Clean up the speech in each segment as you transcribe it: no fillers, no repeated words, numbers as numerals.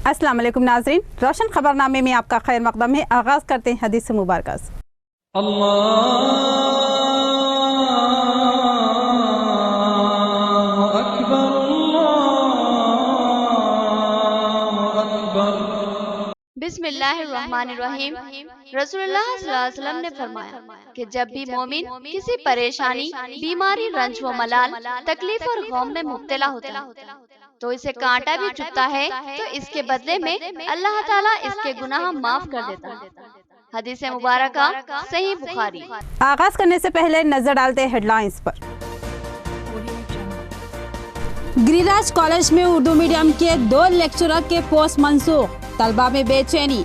अस्सलाम वालेकुम नाज़रीन, रोशन खबरनामे में आपका खैर मकदम है। आगाज़ करते हैं हदीस मुबारक से। बिस्मिल्लाहिर्रहमानिर्रहीम। रसूलुल्लाह सल्लल्लाहु अलैहि वसल्लम ने फरमाया कि जब भी मोमिन किसी परेशानी, बीमारी, रंज व मलाल, तकलीफ और गम में मुब्तला होता है तो इसे कांटा भी चुभता है तो इसके बदले में अल्लाह ताला इसके गुनाह माफ कर देता है। हदीस मुबारक सही बुखारी। आगाज़ करने से पहले नजर डालते हैं हेडलाइंस पर। गिरिराज कॉलेज में उर्दू मीडियम के 2 लेक्चरर के पोस्ट मंसूख, तलबा में बेचैनी,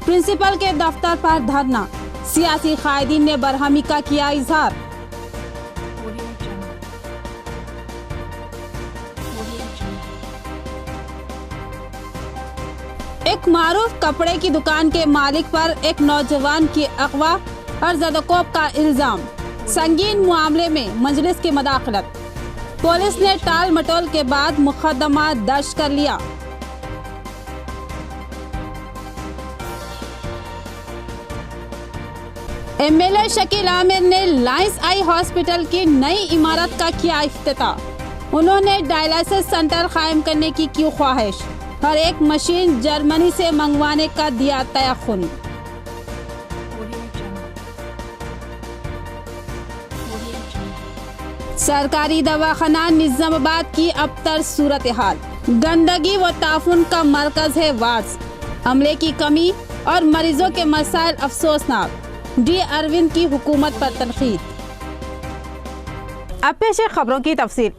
प्रिंसिपल के दफ्तर पर धरना, सियासी कायदीन ने बरहमी का किया इजहार। एक मारूफ कपड़े की दुकान के मालिक पर एक नौजवान की अगवा और ज़दकोब का इल्जाम, संगीन मामले में मजलिस की मदाखलत, पुलिस ने टाल मटोल के बाद मुकदमा दर्ज कर लिया। एमएलए शकील आमिर ने लायंस आई हॉस्पिटल की नई इमारत का किया इफ्तिताह। उन्होंने डायलिसिस सेंटर कायम करने की ख्वाहिश और एक मशीन जर्मनी से मंगवाने का दिया तयख्खुन। सरकारी दवाखाना निजामाबाद की अबतर सूरत हाल, गंदगी व ताफुन का मरकज है वार्ड्स, अमले की कमी और मरीजों के मसाइल अफसोसनाक, डी अरविंद की हुकूमत पर तनकीद। अब पेश है खबरों की तफसील।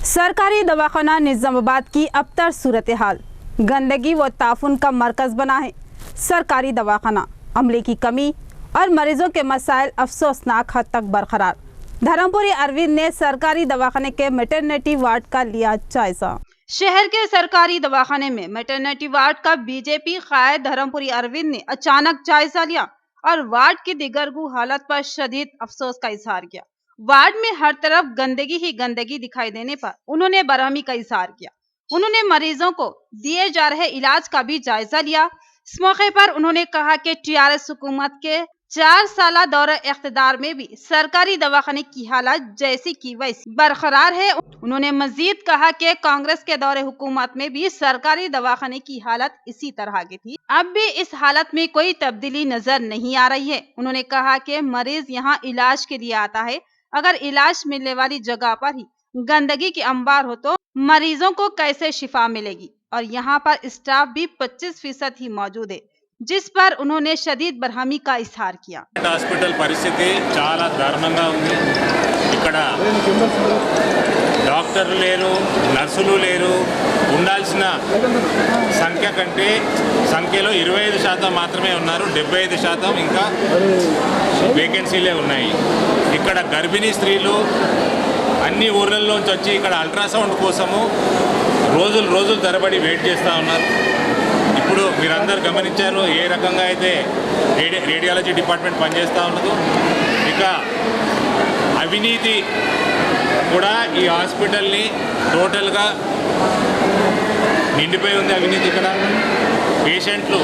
सरकारी दवाखाना निजामाबाद की अबतर सूरत हाल, गंदगी व ताफुन का मरकज बना है। सरकारी दवाखाना, अमले की कमी और मरीजों के मसाइल अफसोसनाक हद तक बरकरार। धर्मपुरी अरविंद ने सरकारी दवाखाने के मैटरनिटी वार्ड का लिया जायजा। शहर के सरकारी दवाखाने में मैटरनिटी वार्ड का बीजेपी कायद धर्मपुरी अरविंद ने अचानक जायजा लिया और वार्ड की दिगरगू हालत पर शदीद अफसोस का इजहार किया। वार्ड में हर तरफ गंदगी ही गंदगी दिखाई देने पर उन्होंने बरहमी का इजहार किया। उन्होंने मरीजों को दिए जा रहे इलाज का भी जायजा लिया। इस मौके पर उन्होंने कहा कि टीआरएस हुकूमत के 4 साला दौरे इख्तिदार में भी सरकारी दवाखाने की हालत जैसी की वैसी बरकरार है। उन्होंने मजीद कहा कि कांग्रेस के दौरे हुकूमत में भी सरकारी दवाखाने की हालत इसी तरह की थी, अब भी इस हालत में कोई तब्दीली नजर नहीं आ रही है। उन्होंने कहा कि मरीज यहाँ इलाज के लिए आता है, अगर इलाज मिलने वाली जगह पर ही गंदगी की अंबार हो तो मरीजों को कैसे शिफा मिलेगी। और यहाँ पर स्टाफ भी 25% ही मौजूद है, जिस पर उन्होंने शदीद बरहमी का इजहार किया। హాస్పిటల్ పరిస్థితి చాలా దారుణంగా ఉంది। ఇక్కడ డాక్టర్లు లేరు, నర్సులు లేరు, ఉండాల్సిన సంఖ్య కంటే సంఖ్యలో 25% మాత్రమే ఉన్నారు, 75% ఇంకా వేకెన్సీలే ఉన్నాయి। ఇక్కడ గర్భిణీ స్త్రీలు అన్ని ఊర్లలోంచి వచ్చి ఇక్కడ అల్ట్రాసౌండ్ కోసము రోజులు తరబడి వెయిట్ చేస్తూ ఉన్నారు। ఇప్పుడు మీరందరూ గమనించారు ఏ రకంగా అయితే రేడియాలజీ డిపార్ట్మెంట్ పనిచేస్తూ ఉన్నదో, ఇక అవినీతి కూడా ఈ హాస్పిటల్ని టోటల్గా నిండిపోయి ఉంది అవినీతి। ఇక్కడ పేషెంట్లు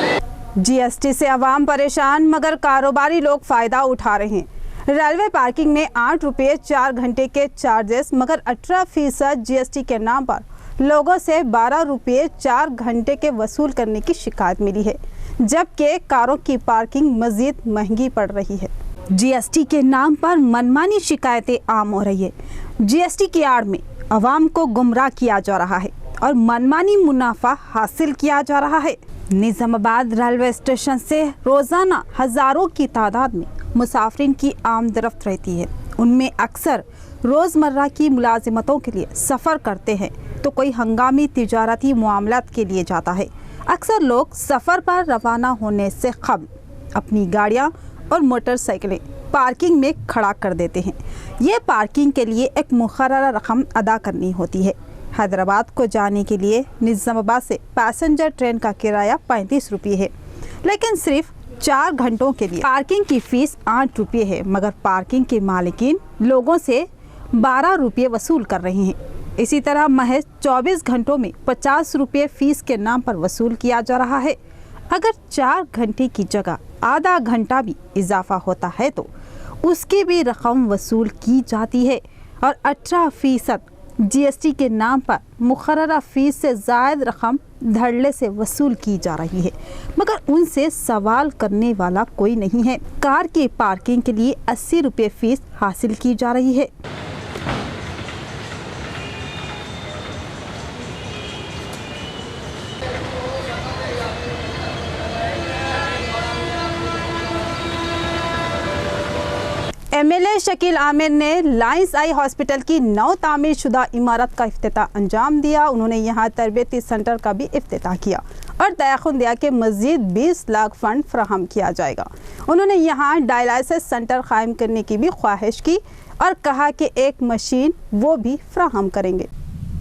जीएसटी से अवाम परेशान मगर कारोबारी लोग फायदा उठा रहे हैं। रेलवे पार्किंग में 8 रुपये 4 घंटे के चार्जेस मगर 18% जीएसटी के नाम पर लोगों से 12 रुपये 4 घंटे के वसूल करने की शिकायत मिली है, जबकि कारों की पार्किंग मजीद महंगी पड़ रही है। जीएसटी के नाम पर मनमानी शिकायतें आम हो रही है। जीएसटी की आड़ में अवाम को गुमराह किया जा रहा है और मनमानी मुनाफा हासिल किया जा रहा है। निजामाबाद रेलवे स्टेशन से रोजाना हजारों की तादाद में मुसाफिरीन की आमदरफ्त रहती है। उनमें अक्सर रोज़मर्रा की मुलाजिमतों के लिए सफ़र करते हैं तो कोई हंगामी तिजारती मामलात के लिए जाता है। अक्सर लोग सफ़र पर रवाना होने से कबल अपनी गाड़ियाँ और मोटरसाइकिलें पार्किंग में खड़ा कर देते हैं। ये पार्किंग के लिए एक मुकर्रर रकम अदा करनी होती है। हैदराबाद को जाने के लिए निजामाबाद से पैसेंजर ट्रेन का किराया 35 रुपये है, लेकिन सिर्फ 4 घंटों के लिए पार्किंग की फीस 8 रुपये है, मगर पार्किंग के मालिकीन लोगों से 12 रुपये वसूल कर रहे हैं। इसी तरह महज 24 घंटों में 50 रुपये फीस के नाम पर वसूल किया जा रहा है। अगर 4 घंटे की जगह आधा घंटा भी इजाफा होता है तो उसकी भी रकम वसूल की जाती है और 18% GST के नाम पर मुकर्ररा फीस से ज़ायद रकम धड़ल्ले से वसूल की जा रही है, मगर उनसे सवाल करने वाला कोई नहीं है। कार की पार्किंग के लिए 80 रुपये फीस हासिल की जा रही है। MLA शकील आमिर ने लायंस आई हॉस्पिटल की नौ तामीर शुदा इमारत का इफ्तिताह अंजाम दिया। उन्होंने यहाँ तरबियती सेंटर का भी इफ्तिताह किया और तयख्खुन दिया कि मज़ीद 20 लाख फंड फराहम किया जाएगा। उन्होंने यहाँ डायलिसिस सेंटर कायम करने की भी ख्वाहिश की और कहा कि एक मशीन वो भी फराहम करेंगे।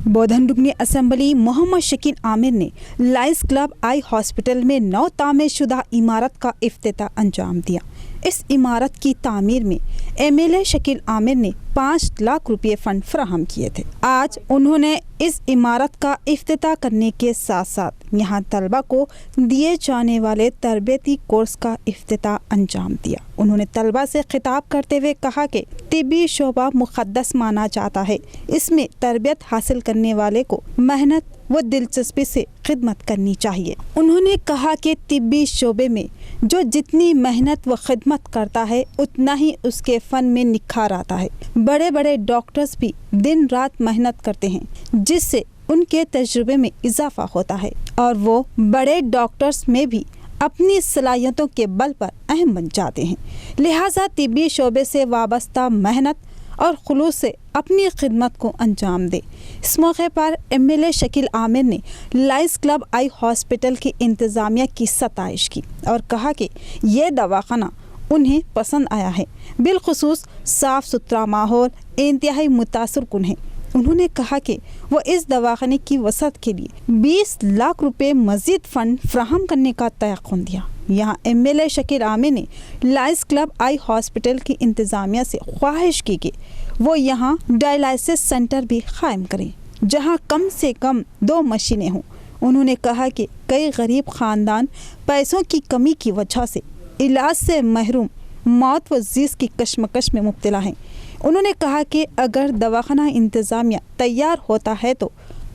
बोधन रुकनी असम्बली मोहम्मद शकील आमिर ने लायंस क्लब आई हॉस्पिटल में नौ तामीर शुदा इमारत का इफ्तिताह अंजाम दिया। इस इमारत की तामीर में MLA शकील आमिर ने 5 लाख रुपये फंड फराहम किए थे। आज उन्होंने इस इमारत का इफ्तिताह करने के साथ साथ यहाँ तलबा को दिए जाने वाले तरबियती कोर्स का इफ्तिताह अंजाम दिया। उन्होंने तलबा से खिताब करते हुए कहा कि तिब्बी शोबा मुक़द्दस माना जाता है। इसमें तरबियत हासिल करने वाले को मेहनत व दिलचस्पी से खिदमत करनी चाहिए। उन्होंने कहा कि तिब्बी शोबे में जो जितनी मेहनत व खिदमत करता है उतना ही उसके फ़न में निखार आता है। बड़े बड़े डॉक्टर्स भी दिन रात मेहनत करते हैं, जिससे उनके तजुर्बे में इजाफा होता है और वो बड़े डॉक्टर्स में भी अपनी सलाहियतों के बल पर अहम बन जाते हैं। लिहाजा तिब्बी शोबे से वाबस्ता मेहनत और खुलूस से अपनी खिदमत को अंजाम दे। इस मौके पर MLA शकील आमिर ने लायंस क्लब आई हॉस्पिटल की इंतज़ामिया की सताइश की और कहा कि ये दवाखाना उन्हें पसंद आया है। बिलखुसूस साफ़ सुथरा माहौल इंतहाई मुतासर कुन है। उन्होंने कहा कि वो इस दवाखाने की वसअत के लिए 20 लाख रुपए मज़ीद फ़ंड फ्राहम करने का तयक़्क़ुन दिया। यहाँ MLA शकील आमिर ने लायंस क्लब आई हॉस्पिटल की इंतज़ामिया से ख्वाहिश की कि वो यहाँ डायलिसिस सेंटर भी कायम करें, जहाँ कम से कम 2 मशीनें हों। उन्होंने कहा कि कई गरीब ख़ानदान पैसों की कमी की वजह से इलाज से महरूम, मौत व ज़ीज़ की कशमकश में मुब्तला हैं। उन्होंने कहा कि अगर दवाखाना इंतज़ामिया तैयार होता है तो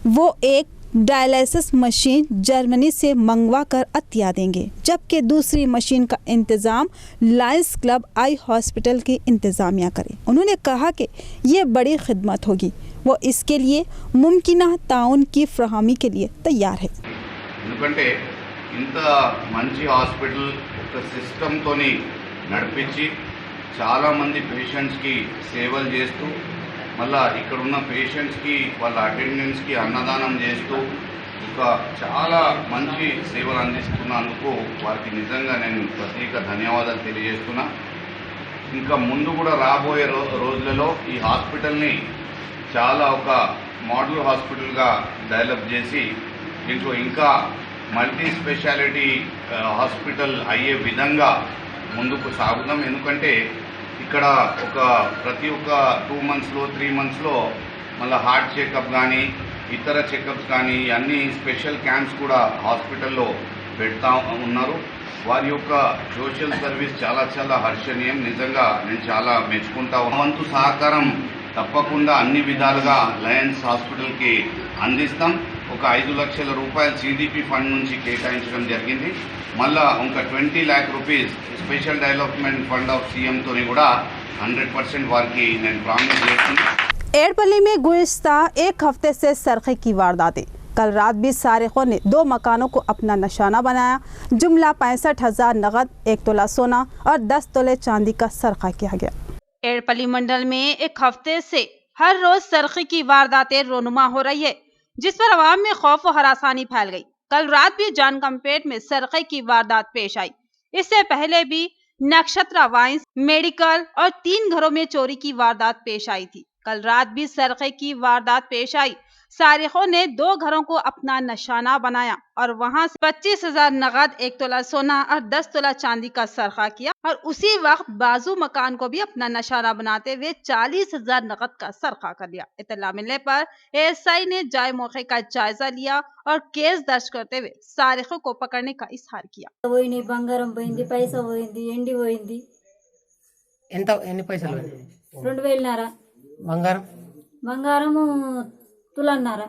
वो एक डायलिसिस मशीन जर्मनी से मंगवा कर अतिया देंगे, जबकि दूसरी मशीन का इंतज़ाम लायंस क्लब आई हॉस्पिटल की इंतज़ामिया करे। उन्होंने कहा कि ये बड़ी खिदमत होगी, वो इसके लिए मुमकिना ताउन की फ्राहमी के लिए तैयार है। ఎందుకంటే ఇంత మంచి హాస్పిటల్ ఒక సిస్టమ్తోని నడిపించి చాలామంది పేషెంట్స్కి సేవలు చేస్తూ మళ్ళా ఇక్కడ ఉన్న పేషెంట్స్కి వాళ్ళ అటెండెన్స్కి అన్నదానం చేస్తూ ఒక చాలా మంచి సేవలు అందిస్తున్నందుకు వారికి నిజంగా నేను ప్రత్యేక ధన్యవాదాలు తెలియజేస్తున్నా. ఇంకా ముందు కూడా రాబోయే రోజులలో ఈ హాస్పిటల్ని చాలా ఒక మోడల్ హాస్పిటల్గా డెవలప్ చేసి దీంట్లో ఇంకా మల్టీ స్పెషాలిటీ హాస్పిటల్ అయ్యే విధంగా ముందుకు సాగుదాం. ఎందుకంటే ఇక్కడ ఒక ప్రతి ఒక్క 2 మంత్స్లో 3 మంత్స్లో మళ్ళీ హార్ట్ చెకప్ కానీ ఇతర చెకప్స్ కానీ అన్ని స్పెషల్ క్యాంప్స్ కూడా హాస్పిటల్లో పెడతా ఉన్నారు. వారి యొక్క సోషల్ సర్వీస్ చాలా చాలా హర్షణీయం. నిజంగా నేను చాలా మెచ్చుకుంటా. వంతు సహకారం తప్పకుండా అన్ని విధాలుగా లయన్స్ హాస్పిటల్కి అందిస్తాం. ఒక 5 లక్షల రూపాయలు CDP ఫండ్ నుంచి కేటాయించడం జరిగింది. మళ్ళా ఇంకా 20 lakh rupees special development fund of CM తోని కూడా 100% వారికి నేను ప్రామిస్ చేస్తున్నాను. एड़पल्ली में गुज़िश्ता एक हफ्ते से सरखे की वारदातें। कल रात भी सारिकों ने 2 मकानों को अपना निशाना बनाया। जुमला 65,000 नगद, 1 तोला सोना और 10 तोले चांदी का सरखा किया गया। एड़पल्ली मंडल में एक हफ्ते से हर रोज सरखे की वारदातें रोनुमा हो रही है, जिस पर अवाम में खौफ और हरासानी फैल गई। कल रात भी जानकमपेट में सरखे की वारदात पेश आई। इससे पहले भी नक्षत्रा वाइंस, मेडिकल और 3 घरों में चोरी की वारदात पेश आई थी। कल रात भी सरखे की वारदात पेश आई। सारिकों ने 2 घरों को अपना निशाना बनाया और वहां से 25,000 नगद, 1 तोला सोना और 10 तोला चांदी का सरखा किया और उसी वक्त बाजू मकान को भी अपना निशाना बनाते हुए 40,000 नगद का सरखा कर लिया। इत्तला मिलने पर एएसआई ने जाए मौके का जायजा लिया और केस दर्ज करते हुए सारिकों को पकड़ने का इजहार किया। పోయినాయి, బంగారం పోయింది, పైసా పోయింది, ఎండి పోయింది, ఎన్ని పైసలు పోయినాయి? 2,000 బంగారం బంగారము తులన్నారా.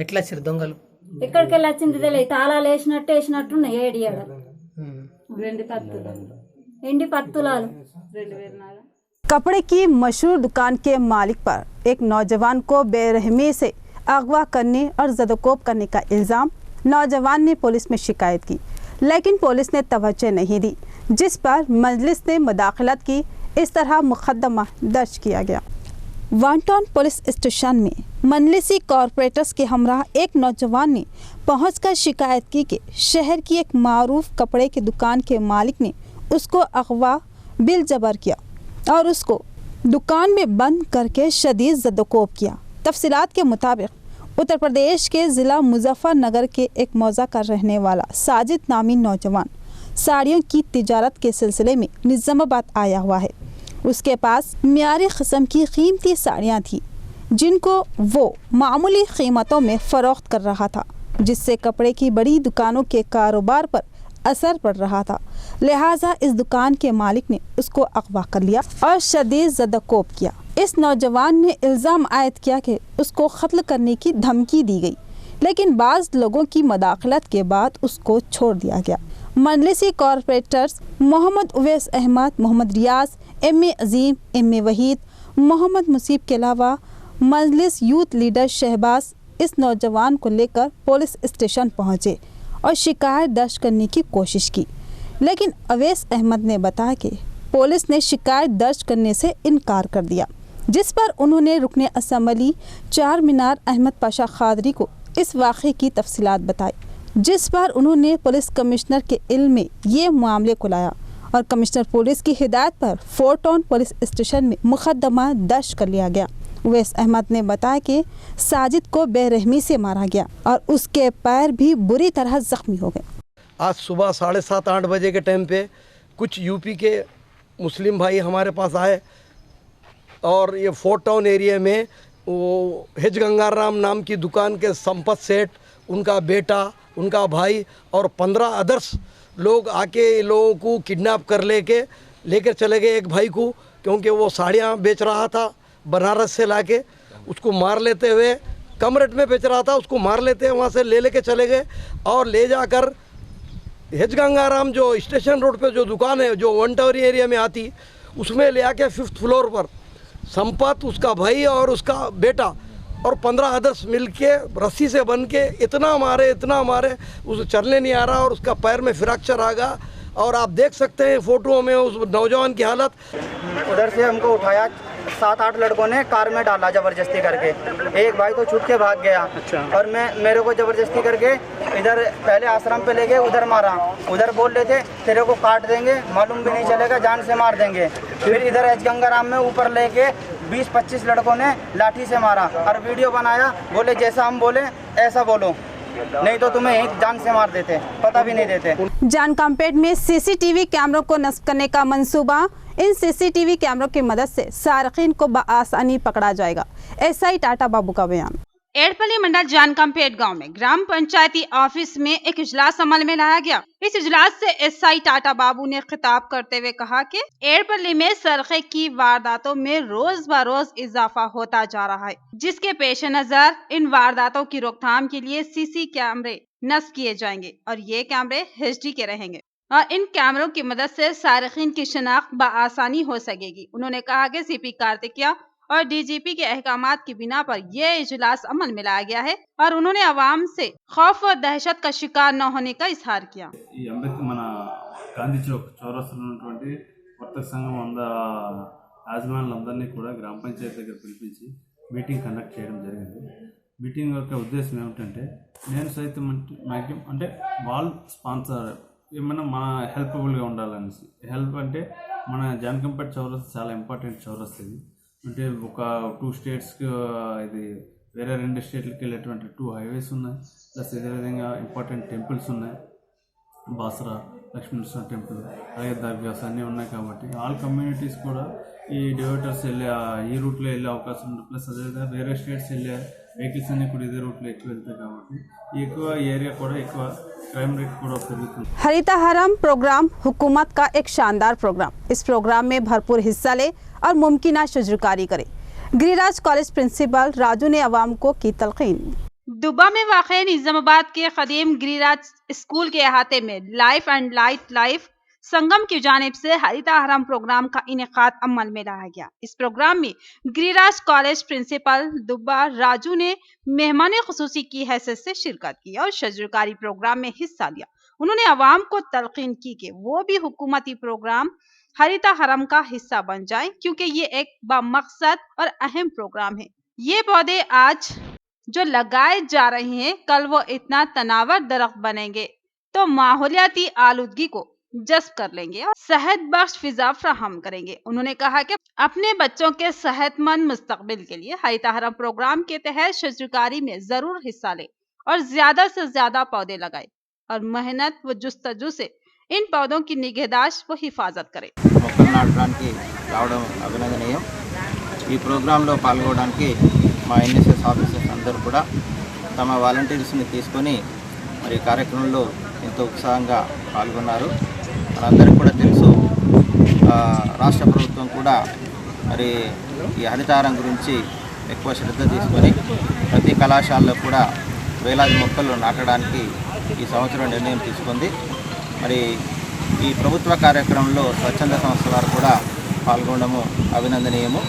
ఎట్లా వచ్చారు దొంగలు? ఎక్కడికి వెళ్ళి వచ్చింది తెలియదు, తాళాలు వేసినట్టున్నాయి. ఏడియాడ ఎండి 10 తులాలు. कपड़े की मशहूर दुकान के मालिक पर एक नौजवान को बेरहमी से अगवा करने और ज़दोकोब करने का इल्ज़ाम नौजवान ने पुलिस में शिकायत की, लेकिन पुलिस ने तवज्जो नहीं दी, जिस पर मजलिस ने मुदाखलत की। इस तरह मुकदमा दर्ज किया गया। वन टाउन पुलिस स्टेशन में मजलिसी कॉरपोरेटर्स के हमराह एक नौजवान ने पहुंचकर शिकायत की कि शहर की एक मारूफ कपड़े की दुकान के मालिक ने उसको अगवा बिल जबर किया और उसको दुकान में बंद करके शदीद ज़दोकोब किया। तफसीलात के मुताबिक उत्तर प्रदेश के ज़िला मुजफ्फरनगर के एक मौज़ा का रहने वाला साजिद नामी नौजवान साड़ियों की तिजारत के सिलसिले में निज़ामाबाद आया हुआ है। उसके पास मियारी किस्म की कीमती साड़ियाँ थी, जिनको वो मामूली कीमतों में फ़रोख्त कर रहा था, जिससे कपड़े की बड़ी दुकानों के कारोबार पर असर पड़ रहा था। लिहाजा इस दुकान के मालिक ने उसको अगवा कर लिया और शदीद ज़दोकोब किया। इस नौजवान ने इल्ज़ाम आयद किया कि उसको कत्ल करने की धमकी दी गई, लेकिन बाज़ लोगों की मुदाखलत के बाद उसको छोड़ दिया गया। मजलिसी कॉरपोरेटर्स मोहम्मद उवैस अहमद, मोहम्मद रियाज, एम.ए. अजीम, एम.ए. वहीद, मोहम्मद मुसीब के अलावा मजलिस यूथ लीडर शहबाज इस नौजवान को लेकर पुलिस स्टेशन पहुंचे और शिकायत दर्ज करने की कोशिश की, लेकिन अवैस अहमद ने बताया कि पुलिस ने शिकायत दर्ज करने से इनकार कर दिया, जिस पर उन्होंने रुकने असम्बली चार मीनार अहमद पाशा खादरी को इस वाक़े की तफसीलात बताई, जिस पर उन्होंने पुलिस कमिश्नर के इल्म में ये मामले को लाया और कमिश्नर पुलिस की हिदायत पर फोर्ट टाउन पुलिस स्टेशन में मुकदमा दर्ज कर लिया गया। उवैस अहमद ने बताया कि साजिद को बेरहमी से मारा गया और उसके पैर भी बुरी तरह जख्मी हो गए। आज सुबह 7:30-8 बजे के टाइम पे कुछ यूपी के मुस्लिम भाई हमारे पास आए और ये फोर्ट टाउन एरिया में वो हिज गंगाराम नाम की दुकान के संपत सेठ, उनका बेटा, उनका भाई और 15 अदर्स लोग आके लोगों को किडनैप कर लेकर चले गए। एक भाई को, क्योंकि वो साड़ियाँ बेच रहा था बनारस से लाके, उसको मार लेते हुए, कम रेट में बेच रहा था, उसको मार लेते हुए वहाँ से लेके चले गए और ले जाकर हिज गंगाराम जो स्टेशन रोड पे जो दुकान है जो वन टावर एरिया में आती, उसमें ले आके 5th फ्लोर पर संपत, उसका भाई और उसका बेटा और 15 अदर्स मिलके रस्सी से बन के इतना मारे उसे चलने नहीं आ रहा और उसका पैर में फ्रैक्चर आ गया। और आप देख सकते हैं फोटो में उस नौजवान की हालत। उधर से हमको उठाया, 7-8 लड़कों ने कार में डाला ज़बरदस्ती करके। एक भाई तो छूट के भाग गया। और मेरे को ज़बरदस्ती करके इधर पहले आश्रम पे ले गए, उधर मारा। उधर बोल रहे थे तेरे को काट देंगे, मालूम भी नहीं चलेगा, जान से मार देंगे। फिर इधर एच गंगाराम में ऊपर लेके 20-25 लड़कों ने लाठी से मारा और वीडियो बनाया। बोले जैसा हम बोले ऐसा बोलो, नहीं तो तुम्हें एक जान से मार देते, पता भी नहीं देते। जानकामपेट में सीसीटीवी कैमरों को नस्ब करने का मंसूबा। इन सीसीटीवी कैमरों की मदद से सारकीन को बआसानी पकड़ा जाएगा। एसआई टाटा बाबू का बयान। एड़पल्ली मंडल जानकामपेट गांव में ग्राम पंचायती ऑफिस में एक इजलास अमल में लाया गया। इस इजलास से एसआई टाटा बाबू ने खिताब करते हुए कहा कि एड़पल्ली में सरखे की वारदातों में रोज ब रोज इजाफा होता जा रहा है, जिसके पेश नजर इन वारदातों की रोकथाम के लिए सीसी कैमरे नस्ब किए जाएंगे और ये कैमरे एचडी के रहेंगे और इन कैमरों की मदद से सारकीन की शिनाख्त बआसानी हो सकेगी। उन्होंने कहा कि सीपी कार्तिकिया और डीजीपी के अहकामात की बिना पर यह इजलास अमल में लाया गया है और उन्होंने अवाम से खौफ और दहशत का शिकार न होने का इजहार किया। మన గాంధీ చౌరస్తాలో ఉన్నటువంటి వర్తక సంఘం యాజమాన్యులందరినీ కూడా గ్రామ పంచాయతీ దగ్గర పిలిపించి మీటింగ్ కండక్ట్ చేయడం జరిగింది. మీటింగ్ యొక్క ఉద్దేశం ఏమిటంటే, నేను సైతం మ్యాక్సిమం అంటే వాళ్ళు స్పాన్సర్ ఏమైనా మన హెల్ప్ఫుల్గా ఉండాలనేసి. హెల్ప్ అంటే మన జాన్కంపేట్ చౌరస్తా చాలా ఇంపార్టెంట్ చౌరస్తా ఇది. అంటే ఒక 2 స్టేట్స్కి ఇది వేరే 2 స్టేట్లకు వెళ్ళేటువంటి 2 హైవేస్ ఉన్నాయి. ప్లస్ ఇదే విధంగా ఇంపార్టెంట్ టెంపుల్స్ ఉన్నాయి. బాసరా లక్ష్మీనరసింహ టెంపుల్, అలాగే దర్గాస్ అన్నీ ఉన్నాయి. కాబట్టి ఆల్ కమ్యూనిటీస్ కూడా ఈ డివోటర్స్ ఈ రూట్లో వెళ్ళే అవకాశం ఉంది. ప్లస్ అదేవిధంగా వేరే స్టేట్స్ వెళ్ళే వెహికల్స్ అన్నీ కూడా ఇదే రూట్లో ఎక్కువ వెళ్తాయి. కాబట్టి ఎక్కువ ఏరియా కూడా ఎక్కువ క్రైమ్ రేట్ కూడా పెరుగుతుంది. हरिताहरम प्रोग्राम हुकूमत का एक शानदार प्रोग्राम। इस प्रोग्राम में भरपूर हिस्सा ले और मुमकिन शजुरकारी करे। गिरिराज कॉलेज प्रिंसिपल राजू ने अवाम को की तलकीन। दुबा में वाक़ निज़ामाबाद के कदीम गिरिराज स्कूल के अहाते में लाइफ एंड लाइफ संगम की जानिब से हरिताहरम प्रोग्राम का इनेकाद अमल में लाया गया। इस प्रोग्राम में गिरिराज कॉलेज प्रिंसिपल दुबा राजू ने मेहमान खुसूसी की हैसियत से शिरकत की और शजरकारी प्रोग्राम में हिस्सा लिया। उन्होंने अवाम को तलकीन की कि वो भी हुकूमती प्रोग्राम हरिताहरम का हिस्सा बन जाएं, क्योंकि ये एक बामकसद और अहम प्रोग्राम है। ये पौधे आज जो लगाए जा रहे हैं, कल वो इतना तनावर दरख्त बनेंगे तो माहौलियाती आलूदगी को जज्ब कर लेंगे और सेहत बख्श फिजा फराहम करेंगे। उन्होंने कहा कि अपने बच्चों के सेहतमंद मुस्तकबिल के लिए हरिताहरम प्रोग्राम के तहत शजरकारी में जरूर हिस्सा ले और ज्यादा से ज्यादा पौधे लगाए और मेहनत व जुस्तजू से इन पौधों की निगहदाश्त व हिफाजत करें। మొక్కలు నాటడానికి రావడం అభినందనీయం. ఈ ప్రోగ్రాంలో పాల్గొనడానికి మా ఎన్ఎస్ఎస్ ఆఫీసర్స్ అందరూ కూడా తమ వాలంటీర్స్ని తీసుకొని మరి కార్యక్రమంలో ఎంతో ఉత్సాహంగా పాల్గొన్నారు. మనందరికీ కూడా తెలుసు, రాష్ట్ర ప్రభుత్వం కూడా మరి ఈ హరితారం గురించి ఎక్కువ శ్రద్ధ తీసుకొని ప్రతి కళాశాలలో కూడా వేలాది మొక్కలు నాటడానికి ఈ సంవత్సరం నిర్ణయం తీసుకుంది. మరి ఈ ప్రభుత్వ కార్యక్రమంలో స్వచ్ఛంద సంస్థల వారు కూడా పాల్గొనడము అభినందనీయము.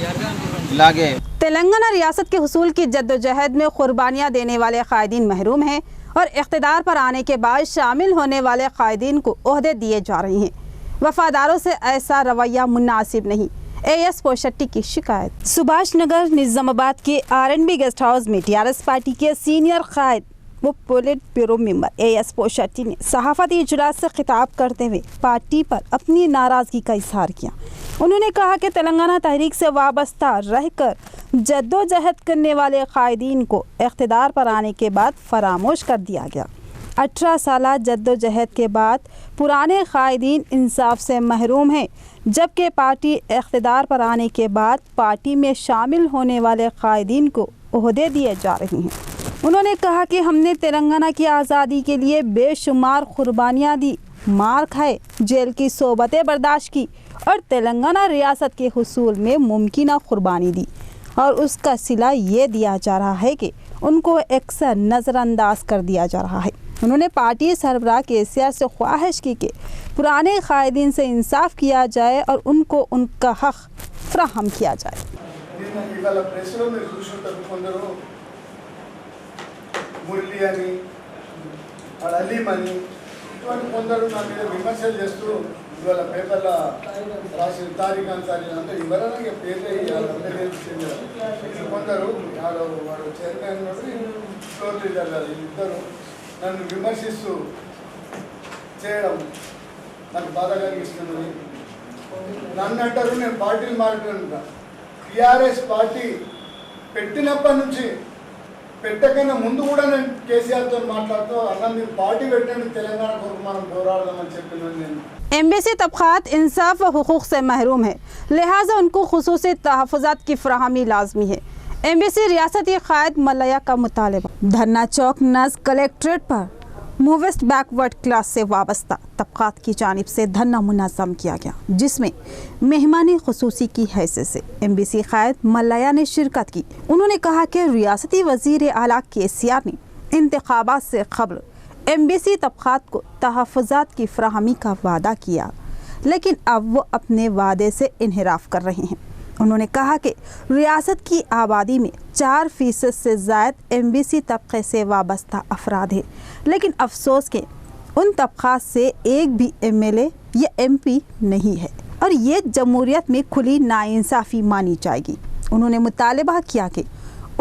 ఇలాగే तेलंगाना रियासत के हुसूल की जद्दोजहद में कुर्बानियाँ देने वाले कायदीन महरूम हैं और इख्तिदार पर आने के बाद शामिल होने वाले कायदीन को ओहदे दिए जा रहे हैं। वफादारों से ऐसा रवैया मुनासिब नहीं। AS पोशट्टी की शिकायत। सुभाष नगर निज़ामाबाद के R&B गेस्ट हाउस में टीआरएस पार्टी के सीनियर कायद वो पोलिट ब्यूरो मेंबर AS पोशट्टी ने सहाफती इजलास से खिताब करते हुए पार्टी पर अपनी नाराज़गी का इजहार किया। उन्होंने कहा कि तेलंगाना तहरीक से वाबस्ता रहकर जद्दोजहद करने वाले कायदीन को इख्तिदार पर आने के बाद फरामोश कर दिया गया। 18 साल जद्दोजहद के बाद पुराने कायदीन इंसाफ से महरूम हैं, जबकि पार्टी इख्तिदार पर आने के बाद पार्टी में शामिल होने वाले कायदीन को ओहदे दिए जा रहे हैं। उन्होंने कहा कि हमने तेलंगाना की आज़ादी के लिए बेशुमार कुर्बानियाँ दी, मार खाए, जेल की सोबतें बर्दाश्त की और तेलंगाना रियासत के हुसूल में मुमकिन कुर्बानी दी और उसका सिला ये दिया जा रहा है कि उनको अक्सर नज़रअंदाज कर दिया जा रहा है। उन्होंने पार्टी सरबराह केसीआर से ख्वाहिश की कि पुराने कायदीन से इंसाफ किया जाए और उनको उनका हक फराहम किया जाए। మురళి అని అలీం అని ఇటువంటి కొందరు నా మీద విమర్శలు చేస్తూ ఇవాళ పేపర్లో రాసిన తారీఖు అంతారీ అంటే ఎవరైనా ఇక పేర్లు కొందరు వాడు చైర్మన్ ఫ్లోర్ లీడర్ గారు ఇద్దరు నన్ను విమర్శిస్తూ చేయడం నాకు బాధ కలిగిస్తున్నది. నన్ను అంటారు నేను పార్టీలు మారుతుంటా. టీఆర్ఎస్ పార్టీ పెట్టినప్పటి నుంచి పెట్టకన్నా ముందు కూడా నేను కేసీఆర్తో మాట్లాడుతూ అన్న మీరు పార్టీ పెట్టండి తెలంగాణ కొరకు మనం పోరాడదామని చెప్పినాను నేను. एमबीसी तबक़ात इंसाफ व हुकूक़ से महरूम है, लिहाजा उनको खुसूसी तहफ़्फ़ुज़ात की फ़राहमी लाजमी है। एमबीसी रियासती क़ायद मलया का मुतालबा। धरना चौक नज़ कलेक्ट्रेट पर मूवेस्ट बैकवर्ड क्लास से वाबस्ता तबक़ात की जानिब से धरना मुनज़्ज़म किया गया, जिसमें मेहमानी खुसूसी की हैसियत से एमबीसी क़ायद मलया ने शिरकत की। उन्होंने कहा कि रियासती वज़ीर आला केसीआर ने इंतख़ाबात से क़ब्ल एमबीसी तबक़ात को तहफ़्फ़ुज़ात की फ़राहमी का वादा किया, लेकिन अब वो अपने वादे से इन्हिराफ़ कर रहे हैं। उन्होंने कहा कि रियासत की आबादी में 4% से ज़ायद एमबीसी तबक़े से वाबस्ता अफराद हैं, लेकिन अफसोस के उन तबक़ात से एक भी एमएलए या एमपी नहीं है और ये जमहूरियत में खुली नाइंसाफ़ी मानी जाएगी। उन्होंने मुतालबा किया कि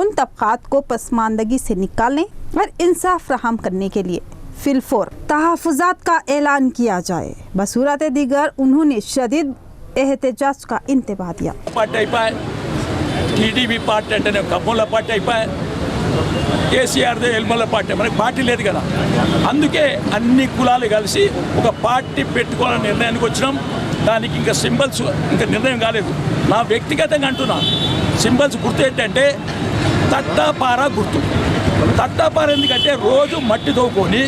उन तबक़ात को पसमानदगी से निकालने और इंसाफ फराहम करने के लिए फिलफोर तहफ़्फ़ुज़ात का ऐलान किया जाए। बसूरत दीगर उन्होंने शदीद एहतजाज का इंतबाह दिया। పార్టీ అయిపోయి టీడీపీ పార్టీ అంటేనే కమ్ముల పార్టీ అయిపోయి కేసీఆర్దే ఎల్మల్ల పార్టీ, మనకి పార్టీ లేదు కదా. అందుకే అన్ని కులాలు కలిసి ఒక పార్టీ పెట్టుకోవాలని నిర్ణయానికి వచ్చినాం. దానికి ఇంకా సింబల్స్ ఇంకా నిర్ణయం కాలేదు. నా వ్యక్తిగతంగా అంటున్నా, సింబల్స్ గుర్తు ఏంటంటే తట్టాపార గుర్తు. తట్టాపార ఎందుకంటే రోజు మట్టి తోకొని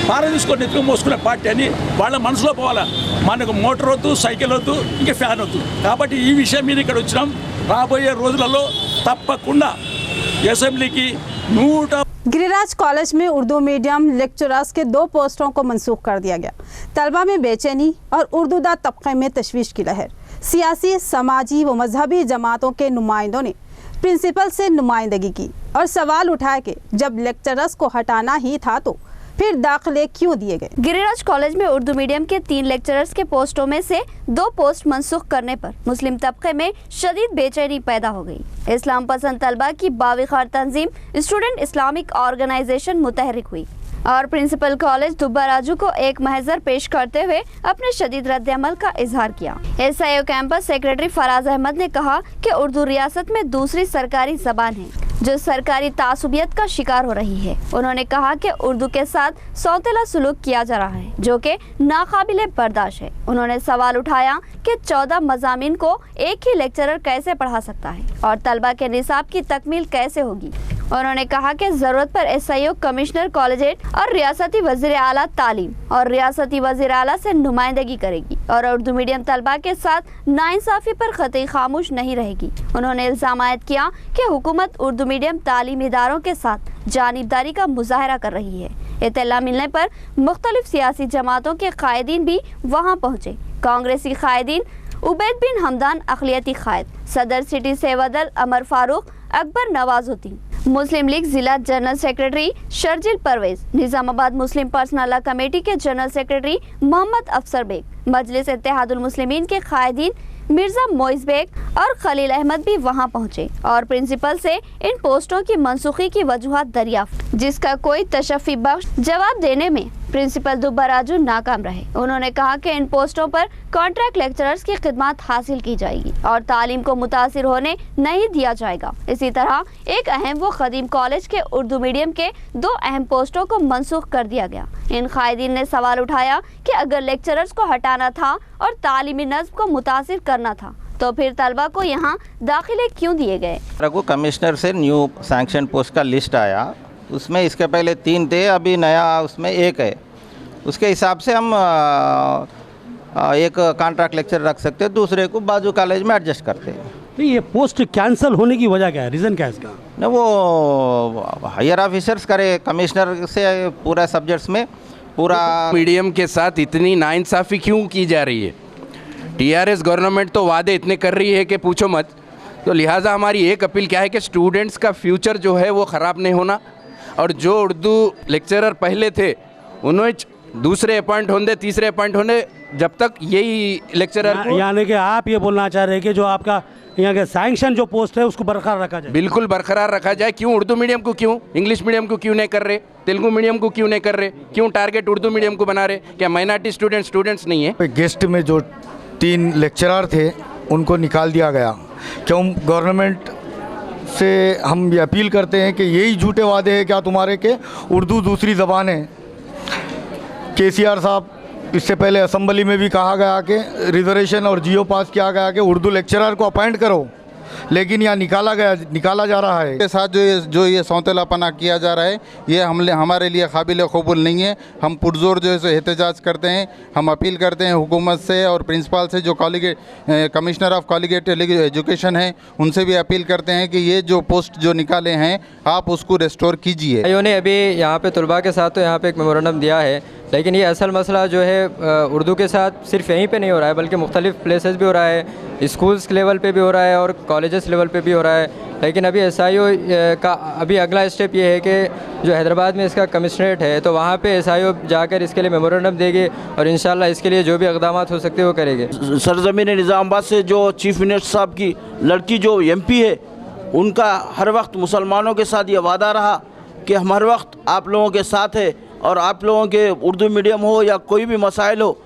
పార తీసుకొని ఎత్తుకు మోసుకునే పార్టీ అని వాళ్ళ మనసులో పోవాలా. మనకు మోటార్ వద్దు, సైకిల్ వద్దు, ఇంకా ఫ్యాన్ వద్దు. కాబట్టి ఈ విషయం మీద ఇక్కడ వచ్చినాం. రాబోయే రోజులలో తప్పకుండా అసెంబ్లీకి 100 गिरिराज कॉलेज में उर्दू मीडियम लेक्चरर्स के 2 पोस्टों को मंसूख कर दिया गया. तलबा में बेचैनी और उर्दूदा तबके में तशवीश की लहर. सियासी, समाजी व मजहबी जमातों के नुमाइंदों ने प्रिंसिपल से नुमाइंदगी की और सवाल उठाया कि जब लेक्चरर्स को हटाना ही था तो फिर दाखिले क्यों दिए गए. गिरिराज कॉलेज में उर्दू मीडियम के 3 लेक्चरर्स के पोस्टों में से 2 पोस्ट मंसूख करने पर मुस्लिम तबके में शदीद बेचैनी पैदा हो गई. इस्लाम पसंद तलबा की बाविखार तंजीम स्टूडेंट इस्लामिक ऑर्गेनाइजेशन मुतहरिक हुई और प्रिंसिपल कॉलेज दुब्बा राजू को एक महजर पेश करते हुए अपने शदीद रद्द-ए-अमल का इजहार किया. SIO campus secretary Faraz Ahmad ने कहा कि उर्दू रियासत में दूसरी सरकारी जबान है जो सरकारी तासुबियत का शिकार हो रही है. उन्होंने कहा कि उर्दू के साथ सौतेला सलूक किया जा रहा है जो कि नाकाबिले बर्दाश्त है. उन्होंने सवाल उठाया कि 14 मज़ामीन को एक ही लेक्चरर कैसे पढ़ा सकता है और तलबा के निसाब की तकमील कैसे होगी. उन्होंने कहा कि ज़रूरत पर SIO कमिश्नर कॉलेजेट और रियासती वज़ीर आला तालीम और रियासती वज़ीर आला से नुमाइंदगी करेगी और उर्दू मीडियम तलबा के साथ नाइंसाफ़ी पर ख़तई खामोश नहीं रहेगी. उन्होंने इल्ज़ाम आयद किया कि हुकूमत उर्दू मीडियम तालीम इदारों के साथ जानिबदारी का मुजाहरा कर रही है. इत्तला मिलने पर मुख्तलिफ सियासी जमातों के कायदीन भी वहाँ पहुँचे. कांग्रेसी कायदीन उबैद बिन हमदान अक़लियती कायद, सदर सिटी सेवादल अमर फारूक, अकबर नवाजुद्दीन, मुस्लिम लीग जिला जनरल सेक्रेटरी शर्जिल परवेज, निजामाबाद मुस्लिम पर्सनल कमेटी के जनरल सेक्रेटरी मोहम्मद अफसर बेग, मजलिस इत्तेहादुल मुस्लिमीन के कायदीन मिर्जा मोइज बेग और खलील अहमद भी वहां पहुंचे और प्रिंसिपल से इन पोस्टों की मनसूखी की वजूहत दरियाफ्त, जिसका कोई तशफ़ी बख्श जवाब देने में प्रिंसिपल दुब्बा राजू नाकाम रहे. उन्होंने कहा कि इन पोस्टों पर कॉन्ट्रैक्ट लेक्चरर्स की खिदमत हासिल की जाएगी और तालीम को मुतासिर होने नहीं दिया जाएगा. इसी तरह एक अहम व ख़दीम कॉलेज के उर्दू मीडियम के 2 अहम पोस्टों को मनसूख कर दिया गया. इन कायदीन ने सवाल उठाया कि अगर लेक्चरर्स को हटाना था और तालीमी नज़्म को मुतासिर करना था तो फिर तलबा को यहाँ दाखिले क्यों दिए गए. कमिश्नर से न्यू सैंक्शन पोस्ट का लिस्ट आया, उसमें इसके पहले 3 थे, अभी नया उसमें 1 है. उसके हिसाब से हम एक कॉन्ट्रैक्ट लेक्चर रख सकते हैं, दूसरे को बाजू कॉलेज में एडजस्ट करते हैं. नहीं, ये पोस्ट कैंसिल होने की वजह क्या है, रीज़न क्या है इसका? न वो हायर ऑफिसर्स करे, कमिश्नर से पूरा सब्जेक्ट्स में पूरा मीडियम के साथ इतनी नाइंसाफ़ी क्यों की जा रही है. TRS गवर्नमेंट तो वादे इतने कर रही है कि पूछो मत. तो लिहाजा हमारी एक अपील क्या है कि स्टूडेंट्स का फ्यूचर जो है वो ख़राब नहीं होना और जो उर्दू लेक्चरर पहले थे उन्हें दूसरे अपॉइंट होंगे, तीसरे अपॉइंट होंगे, जब तक यही लेक्चरर यानी कि आप ये बोलना चाह रहे हैं कि जो आपका यहाँ के सैंक्शन जो पोस्ट है उसको बरकरार रखा जाए. बिल्कुल बरकरार रखा जाए. क्यों उर्दू मीडियम को, क्यों इंग्लिश मीडियम को क्यों नहीं कर रहे, तेलुगु मीडियम को क्यों नहीं कर रहे, क्यों टारगेट उर्दू मीडियम को बना रहे? क्या माइनॉरिटी स्टूडेंट्स नहीं है? गेस्ट में जो 3 लेक्चरर थे उनको निकाल दिया गया. क्यों गवर्नमेंट से हम ये अपील करते हैं कि यही झूठे वादे हैं क्या तुम्हारे के उर्दू दूसरी ज़बान है. KCR साहब, इससे पहले असेंबली में भी कहा गया कि रिजर्वेशन और जियो पास किया गया कि उर्दू लेक्चरर को अपॉइंट करो, लेकिन यहाँ निकाला जा रहा है. के साथ जो ये सौतेलापना किया जा रहा है ये हमारे लिए काबिल कबूल नहीं है. हम पुरजोर जो है एहतजाज करते हैं. हम अपील करते हैं हुकूमत से और प्रिंसिपल से, जो कमिश्नर ऑफ कॉलेजिएट एजुकेशन है, उनसे भी अपील करते हैं कि ये जो पोस्ट जो निकाले हैं आप उसको रेस्टोर कीजिए. भाइयों ने अभी यहाँ पे तलबा के साथ तो यहाँ पे एक मेमोरेंडम दिया है, लेकिन ये असल मसला जो है उर्दू के साथ सिर्फ यहीं पे नहीं हो रहा है बल्कि मुख्तलिफ प्लेसेस भी हो रहा है, स्कूल्स लेवल पे भी हो रहा है और कॉलेजेस लेवल पे भी हो रहा है. लेकिन अभी SIO का अभी अगला स्टेप ये है कि जो हैदराबाद में इसका कमिश्नरेट है तो वहाँ पे SIO जाकर इसके लिए मेमोरेंडम देंगे और इंशाल्लाह इसके लिए जो भी इक़दाम हो सकते हैं वो करेंगे. सरजमीन निज़ामाबाद से जो चीफ मिनिस्टर साहब की लड़की जो MP है, उनका हर वक्त मुसलमानों के साथ ये वादा रहा कि हम हर वक्त आप लोगों के साथ है और आप लोगों के उर्दू मीडियम हो या कोई भी मसाइल हो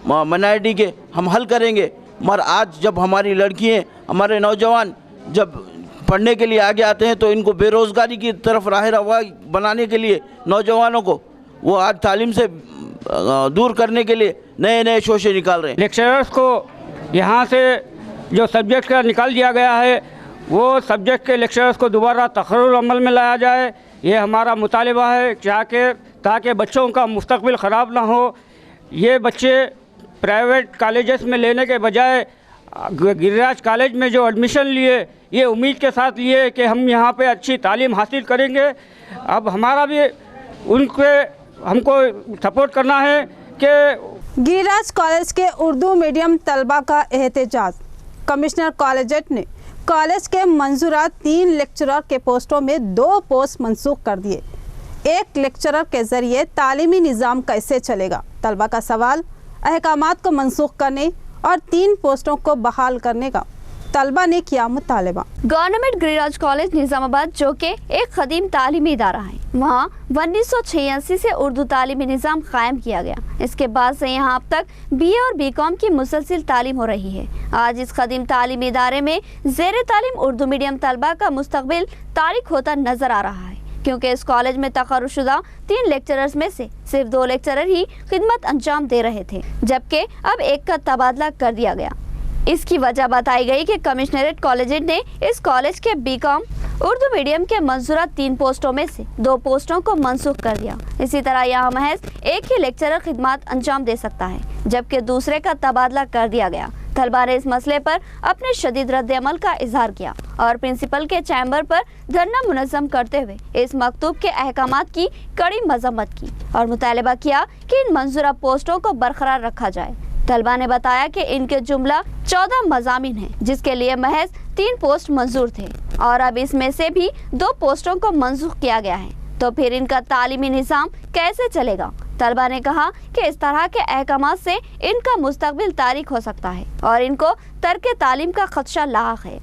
माइनॉरिटी के हम हल करेंगे. मगर आज जब हमारी लड़कियाँ, हमारे नौजवान जब पढ़ने के लिए आगे आते हैं तो इनको बेरोज़गारी की तरफ राह रवा बनाने के लिए नौजवानों को वो आज तालीम से दूर करने के लिए नए नए शोशे निकाल रहे हैं। लेक्चरर्स को यहाँ से जो सब्जेक्ट का निकाल दिया गया है वो सब्जेक्ट के लेक्चरर्स को दोबारा तकर्रुर अमल में लाया जाए, ये हमारा मुतालिबा है ताकि बच्चों का मुस्तकबिल ख़राब ना हो। ये बच्चे प्राइवेट कॉलेजेस में लेने के बजाय गिरिराज कॉलेज में जो एडमिशन लिए ये उम्मीद के साथ लिए कि हम यहाँ पे अच्छी तालीम हासिल करेंगे। अब हमारा भी हमको सपोर्ट करना है कि गिरिराज कॉलेज के उर्दू मीडियम तलबा का एहतजाज। कमिश्नर कॉलेजिएट ने कॉलेज के मंजूरात 3 लेक्चरर के पोस्टों में 2 पोस्ट मंसूख कर दिए। एक लेक्चरर के जरिए तालीमी निज़ाम कैसे चलेगा? तलबा का सवाल। अहकामात को मनसूख करने और 3 पोस्टों को बहाल करने का तलबा ने किया मुतालबा। गवर्नमेंट गिरिराज कॉलेज निजामाबाद जो कि एक कदीम तालीमी इदारा है, वहाँ 1986 से उर्दू तालीमी निज़ाम कायम किया गया। इसके बाद से यहाँ अब तक BA और BCom की मुसलसिल तालीम हो रही है। आज इस कदीम तालीमी इदारे में ज़ेर तालीम उर्दू मीडियम तलबा का मुस्तकबिल तारीख होता नजर आ रहा है, क्योंकि इस कॉलेज में तकर्रुशुदा 3 लेक्चरर्स में से सिर्फ 2 लेक्चरर ही खिदमत अंजाम दे रहे थे, जबकि अब एक का तबादला कर दिया गया। इसकी वजह बताई गई कि कमिश्नरेट कॉलेजिएट ने इस कॉलेज के BCom उर्दू मीडियम के मंजूरा 3 पोस्टों में से 2 पोस्टों को मनसूख कर दिया। इसी तरह यहाँ महज एक ही लेक्चरर खिदमत अंजाम दे सकता है, जबकि दूसरे का तबादला कर दिया गया। तलबा ने इस मसले पर अपने शदीद रद्द-ए-अमल का इजहार किया और प्रिंसिपल के चैम्बर पर धरना मुनज़्ज़म करते हुए इस मकतूब के अहकामात की कड़ी मजम्मत की और मुतालबा किया कि इन मंजूरा पोस्टों को बरकरार रखा जाए। तलबा ने बताया कि इनके जुमला 14 मज़ामीन हैं, जिसके लिए महज 3 पोस्ट मंजूर थे और अब इसमें से भी 2 पोस्टों को मंसूख किया गया है, तो फिर इनका तालीमी निज़ाम कैसे चलेगा? तलबा ने कहा कि इस तरह के अहकामात से इनका मुस्तकबिल तारीख हो सकता है और इनको तर्क तालीम का खदशा लाक है।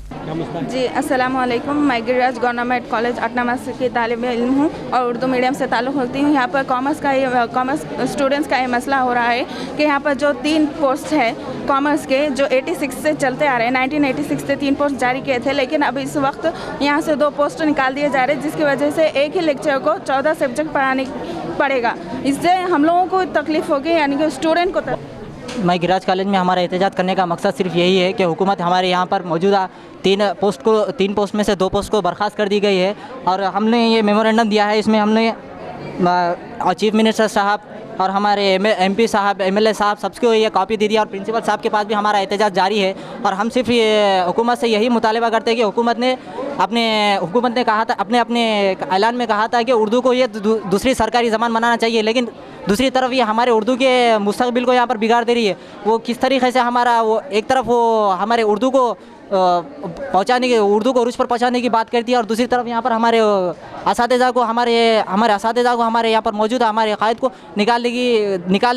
जी अस्सलाम वालेकुम। मैं गिरिराज गवर्नमेंट कॉलेज ऑटोनॉमस की तालिब इल्म हूँ और उर्दू मीडियम से ताल्लुक़ रखती हूँ। यहाँ पर कॉमर्स स्टूडेंट्स का ये मसला हो रहा है कि यहाँ पर जो 3 पोस्ट है कॉमर्स के जो 86 से चलते आ रहे हैं, 1986 से 3 पोस्ट जारी किए थे, लेकिन अब इस वक्त यहाँ से 2 पोस्ट निकाल दिए जा रहे हैं, जिसकी वजह से एक ही लेक्चर को 14 सब्जेक्ट पढ़ाने पड़ेगा। इससे हम लोगों को तकलीफ होगी, यानी कि स्टूडेंट को मैं गिरिराज कॉलेज में हमारा एहतजाज करने का मकसद सिर्फ यही है कि हुकूमत हमारे यहाँ पर मौजूदा 3 पोस्ट में से 2 पोस्ट को बर्खास्त कर दी गई है और हमने ये मेमोरेंडम दिया है। इसमें हमने चीफ मिनिस्टर साहब और हमारे MP साहब, MLA साहब सबको ये कॉपी दे दिया और प्रिंसिपल साहब के पास भी हमारा एहतजाज जारी है। और हम सिर्फ ये हुकूमत से यही मुतालबा करते हैं कि हुकूमत ने कहा था अपने ऐलान में कहा था कि उर्दू को ये दूसरी सरकारी ज़बान बनाना चाहिए, लेकिन दूसरी तरफ ये हमारे उर्दू के मुस्तकबिल को यहाँ पर बिगाड़ दे रही है। वो किस तरीके से एक तरफ वो हमारे उर्दू को उर्दू को उरूज पर पहुँचाने की बात करती है और दूसरी तरफ यहाँ पर हमारे असातिज़ा को हमारे यहाँ पर मौजूद हमारे कायद को निकाल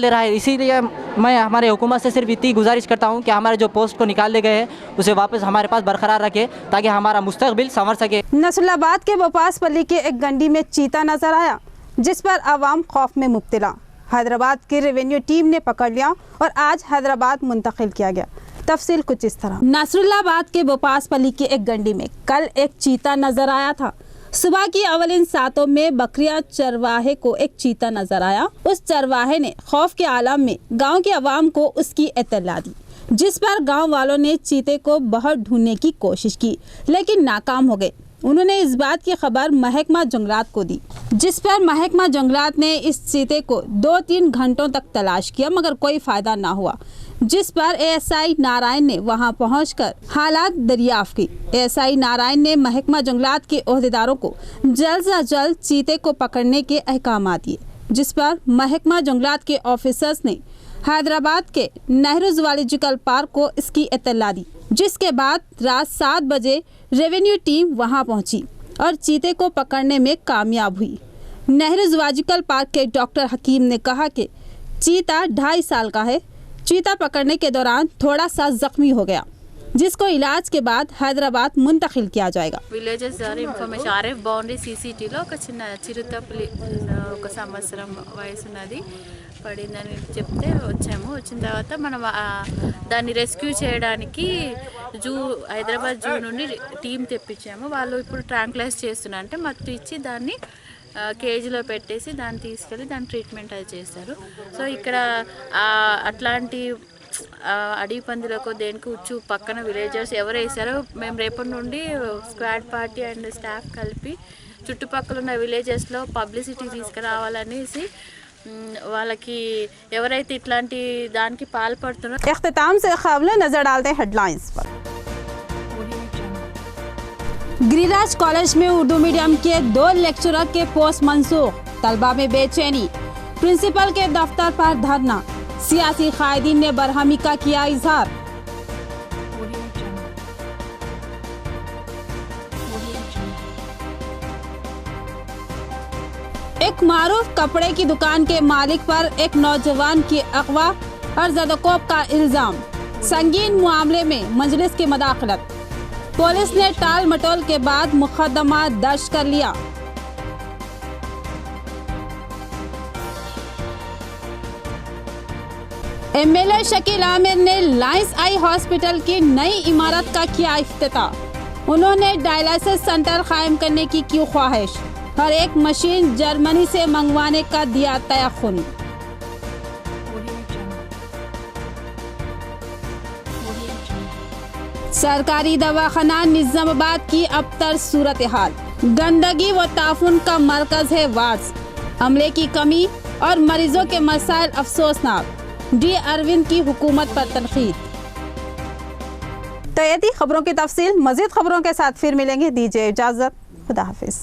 दे रहा है। इसीलिए मैं हमारे हुकूमत से सिर्फ इतनी गुजारिश करता हूँ कि हमारे जो पोस्ट को निकाले गए हैं उसे वापस हमारे पास बरकरार रखे ताकि हमारा मुस्तकबिल संवर सके। नसरुल्लाबाद के बपास पल्ली के एक गंडी में चीता नजर आया, जिस पर आवाम खौफ में मुब्तला। हैदराबाद की रेवेन्यू टीम ने पकड़ लिया और आज हैदराबाद मुंतकिल किया गया। तफसील कुछ इस तरह। नसरुल्लाबाद के बपास पल्ली की एक गंडी में कल एक चीता नजर आया था। सुबह की अवलिन सातों में बकरियां चरवाहे को एक चीता नजर आया। उस चरवाहे ने खौफ के आलम में गांव के अवाम को उसकी इत्तला दी, जिस पर गांव वालों ने चीते को बाहर ढूंढने की कोशिश की, लेकिन नाकाम हो गए। उन्होंने इस बात की खबर महकमा जंगलात को दी, जिस पर महकमा जंगलात ने इस चीते को 2-3 घंटों तक तलाश किया, मगर कोई फायदा ना हुआ। जिस पर ASI नारायण ने वहां पहुंचकर हालात दरियाफ्त की। ASI नारायण ने महकमा जंगलात के ओहदेदारों को जल्द से जल्द चीते को पकड़ने के अहकामात दिए, जिस पर महकमा जंगलात के ऑफिसर्स ने हैदराबाद के नेहरू ज़ूलॉजिकल पार्क को इसकी इत्तला दी, जिसके बाद रात 7 बजे रेवेन्यू टीम वहां पहुंची और चीते को पकड़ने में कामयाब हुई। नेहरू ज़ूलॉजिकल पार्क के डॉक्टर हकीम ने कहा कि चीता 2.5 साल का है। चीता पकड़ने के दौरान थोड़ा सा जख्मी हो गया, जिसको इलाज के बाद हैदराबाद मुंतकिल किया जाएगा। విలేజెస్ ద్వారా ఇన్ఫర్మేషన్ RF బౌండరీ CCTలో ఒక చిన్న చిరుతపులి ఒక సంవత్సరం వయసు ఉన్నది పడిందని చెప్తే వచ్చాము. వచ్చిన తర్వాత మనం దాన్ని రెస్క్యూ చేయడానికి హైదరాబాద్ జూ నుండి టీం తెప్పించాము. వాళ్ళు ఇప్పుడు ట్రాంక్లైజ్ చేస్తున్నారు, అంటే మత్తు ఇచ్చి దాన్ని కేజీలో పెట్టేసి దాన్ని తీసుకెళ్ళి దాని ట్రీట్మెంట్ అది చేస్తారు. సో ఇక్కడ అట్లాంటి అడవి పందులకు దేనికి ఉచ్చు పక్కన విలేజర్స్ ఎవరు వేసారో మేము రేపటి నుండి స్క్వాడ్ పార్టీ అండ్ స్టాఫ్ కలిపి చుట్టుపక్కల ఉన్న విలేజెస్లో పబ్లిసిటీ తీసుకురావాలనేసి వాళ్ళకి ఎవరైతే ఇట్లాంటి దానికి పాల్పడుతున్నారో. इख्तिताम से खबरें नजर डालते हैं हेडलाइंस पर। गिरिराज कॉलेज में उर्दू मीडियम के 2 लेक्चरर के पोस्ट मंसूख, तलबा में बेचैनी, प्रिंसिपल के दफ्तर पर धरना, सियासी कायदीन ने बरहमी का किया इजहार। एक मारूफ कपड़े की दुकान के मालिक पर एक नौजवान की अगवा और ज़दकोब का इल्ज़ाम, संगीन मामले में मजलिस की मदाखलत, पुलिस ने टाल मटोल के बाद मुकदमा दर्ज कर लिया। एमएलए शकील आमिर ने लायंस आई हॉस्पिटल की नई इमारत का किया इफ्तिताह, उन्होंने डायलिसिस सेंटर कायम करने की ख्वाहिश और एक मशीन जर्मनी से मंगवाने का दिया तयख्खुन। सरकारी दवाखाना निजामाबाद की अबतर सूरत हाल, गंदगी व ताफुन का मरकज है वार्ड्स, अमले की कमी और मरीजों के मसाइल अफसोसनाक, डी अरविंद की हुकूमत पर तनकीद। तो ये थी खबरों की तफसील। मजीद खबरों के साथ फिर मिलेंगे, दीजिए इजाजत, खुदा हाफिज।